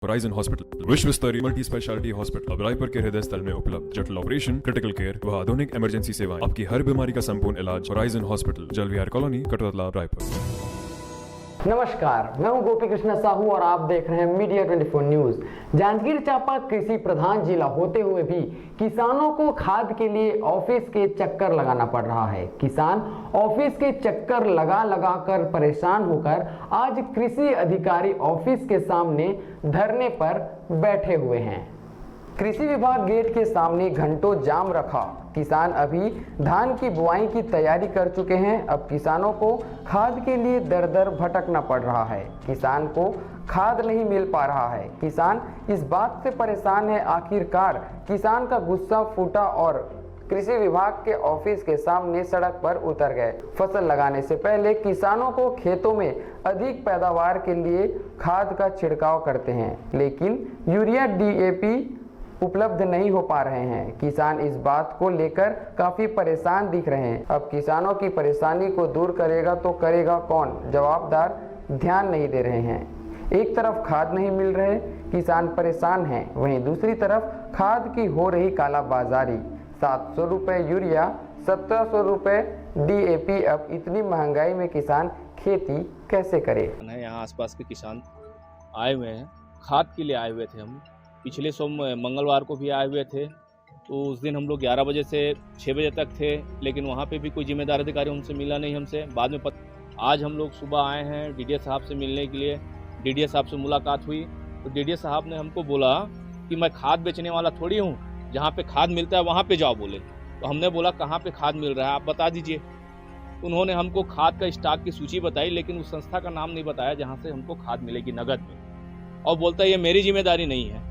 Horizon hospital विश्व स्तरीय multi speciality hospital अब रायपुर के हृदय स्थल में उपलब्ध। जटिल ऑपरेशन, क्रिटिकल केयर व आधुनिक इमरजेंसी सेवाएं। आपकी हर बीमारी का संपूर्ण इलाज horizon hospital, जलविहार colony, Katotala, Raipur. नमस्कार, मैं हूं गोपी कृष्ण साहू और आप देख रहे हैं मीडिया 24 न्यूज। जांजगीर चांपा कृषि प्रधान जिला होते हुए भी किसानों को खाद के लिए ऑफिस के चक्कर लगाना पड़ रहा है। किसान ऑफिस के चक्कर लगा लगा कर परेशान होकर आज कृषि अधिकारी ऑफिस के सामने धरने पर बैठे हुए हैं। कृषि विभाग गेट के सामने घंटों जाम रखा। किसान अभी धान की बुआई की तैयारी कर चुके हैं। अब किसानों को खाद के लिए दर दर भटकना पड़ रहा है। किसान को खाद नहीं मिल पा रहा है। किसान इस बात से परेशान है। आखिरकार किसान का गुस्सा फूटा और कृषि विभाग के ऑफिस के सामने सड़क पर उतर गए। फसल लगाने से पहले किसानों को खेतों में अधिक पैदावार के लिए खाद का छिड़काव करते हैं, लेकिन यूरिया DAP उपलब्ध नहीं हो पा रहे हैं। किसान इस बात को लेकर काफी परेशान दिख रहे हैं। अब किसानों की परेशानी को दूर करेगा तो करेगा कौन? जवाबदार ध्यान नहीं दे रहे हैं। एक तरफ खाद नहीं मिल रहे, किसान परेशान हैं, वहीं दूसरी तरफ खाद की हो रही कालाबाजारी। 700 रुपये यूरिया, 1700 रुपये DAP। अब इतनी महंगाई में किसान खेती कैसे करे? यहाँ आसपास के किसान आए हुए हैं, खाद के लिए आए हुए थे। हम पिछले मंगलवार को भी आए हुए थे, तो उस दिन हम लोग 11 बजे से 6 बजे तक थे, लेकिन वहाँ पे भी कोई जिम्मेदार अधिकारी हमसे मिला नहीं। हमसे बाद में आज हम लोग सुबह आए हैं DDS साहब से मिलने के लिए। DDS साहब से मुलाकात हुई तो DDS साहब ने हमको बोला कि मैं खाद बेचने वाला थोड़ी हूँ, जहाँ पे खाद मिलता है वहाँ पे जाओ बोले। तो हमने बोला कहाँ पे खाद मिल रहा है आप बता दीजिए। उन्होंने हमको खाद का स्टॉक की सूची बताई, लेकिन उस संस्था का नाम नहीं बताया जहाँ से हमको खाद मिलेगी नगद में, और बोलता है ये मेरी जिम्मेदारी नहीं है,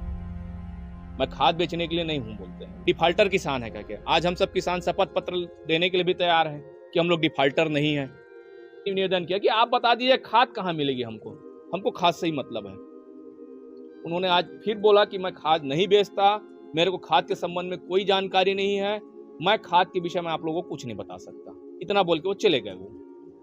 मैं खाद बेचने के लिए नहीं हूं। बोलते हैं डिफाल्टर किसान है कहके। आज हम सब किसान शपथ पत्र देने के लिए भी तैयार हैं कि हम लोग डिफाल्टर नहीं हैं। निवेदन किया कि आप बता दीजिए खाद कहाँ मिलेगी हमको खाद से ही मतलब है। उन्होंने आज फिर बोला कि मैं खाद नहीं बेचता, मेरे को खाद के संबंध में कोई जानकारी नहीं है, मैं खाद के विषय में आप लोगों को कुछ नहीं बता सकता। इतना बोल के वो चले गए। वो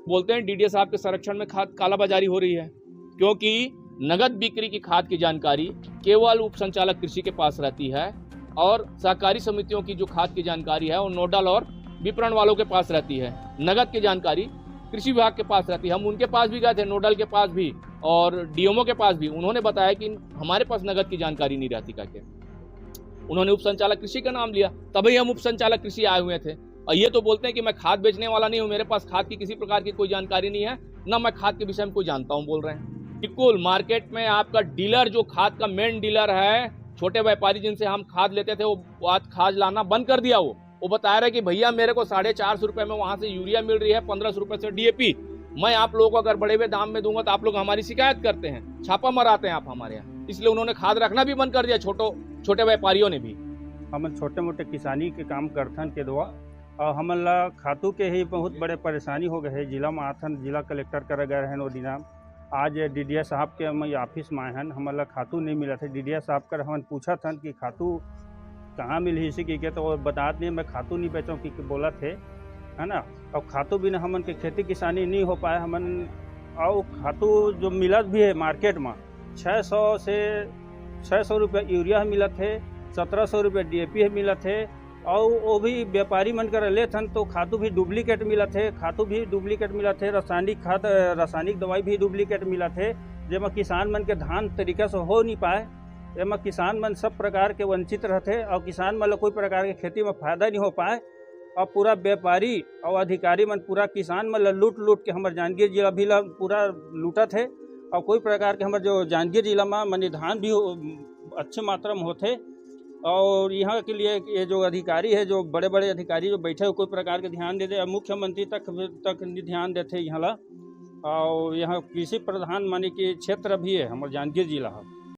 बोलते हैं DDS साहब के संरक्षण में खाद कालाबाजारी हो रही है, क्योंकि नगद बिक्री की खाद की जानकारी केवल उप संचालक कृषि के पास रहती है, और सहकारी समितियों की जो खाद की जानकारी है वो नोडल और विपणन वालों के पास रहती है। नगद की जानकारी कृषि विभाग के पास रहती है। हम उनके पास भी गए थे, नोडल के पास भी और DMO के पास भी। उन्होंने बताया कि हमारे पास नगद की जानकारी नहीं रहती करके। उन्होंने उप संचालक कृषि का नाम लिया, तभी हम उप संचालक कृषि आए हुए थे। और ये तो बोलते हैं कि मैं खाद बेचने वाला नहीं हूँ, मेरे पास खाद की किसी प्रकार की कोई जानकारी नहीं है, न मैं खाद के विषय में कोई जानता हूँ, बोल रहे हैं। बिल्कुल मार्केट में आपका डीलर, जो खाद का मेन डीलर है, छोटे व्यापारी जिनसे हम खाद लेते थे, वो आज खाद लाना बंद कर दिया। वो बता रहे कि भैया मेरे को 450 रुपए में वहां से यूरिया मिल रही है, 1500 रुपए से DAP। मैं आप लोगों को अगर बड़े हुए दाम में दूंगा तो आप लोग हमारी शिकायत करते हैं, छापा मराते हैं आप हमारे यहाँ। इसलिए उन्होंने खाद रखना भी बंद कर दिया, छोटे व्यापारियों ने भी। हम छोटे मोटे किसानी के काम करथन के दुआ और हमला खातू के ही बहुत बड़े परेशानी हो गए है। जिला में आथन, जिला कलेक्टर कर गए हैं वो दिना। आज DDS साहब के हम ऑफिस में आए हैं, हमारा खातू नहीं मिला था। DDS साहब कर हम पूछा था कि खातू कहाँ मिली इसी की के, तो वो बता दिए मैं खातू नहीं बेचा कि बोला थे, है ना। और खातू बिना हमन के खेती किसानी नहीं हो पाए हमन। और खातू जो मिलत भी है मार्केट में 600 रुपये यूरिया मिलत है, 1700 रुपये DAP मिलत है, और वो भी व्यापारी मन कर ले थन तो खातू भी डुप्लीकेट मिलत है, रासायनिक दवाई भी डुप्लीकेट मिलत है, जेमा किसान मन के धान तरीका से हो नहीं पाए। एमा किसान मन सब प्रकार के वंचित रहते और किसान मन कोई प्रकार के खेती में फायदा नहीं हो पाए। और पूरा व्यापारी और अधिकारी मन पूरा किसान मन लूट के हमारे जांजगीर जिला भी पूरा लूटत है। और कोई प्रकार के हमारे जो जांजगीर जिला में मनी धान भी अच्छे मात्रा में होते। और यहाँ के लिए ये जो अधिकारी है, जो बड़े बड़े अधिकारी जो बैठे कोई प्रकार के ध्यान देते, मुख्यमंत्री तक ध्यान देते यहाँ ला। और यहाँ कृषि प्रधान माने कि क्षेत्र भी है हमारे जांजगीर जिला।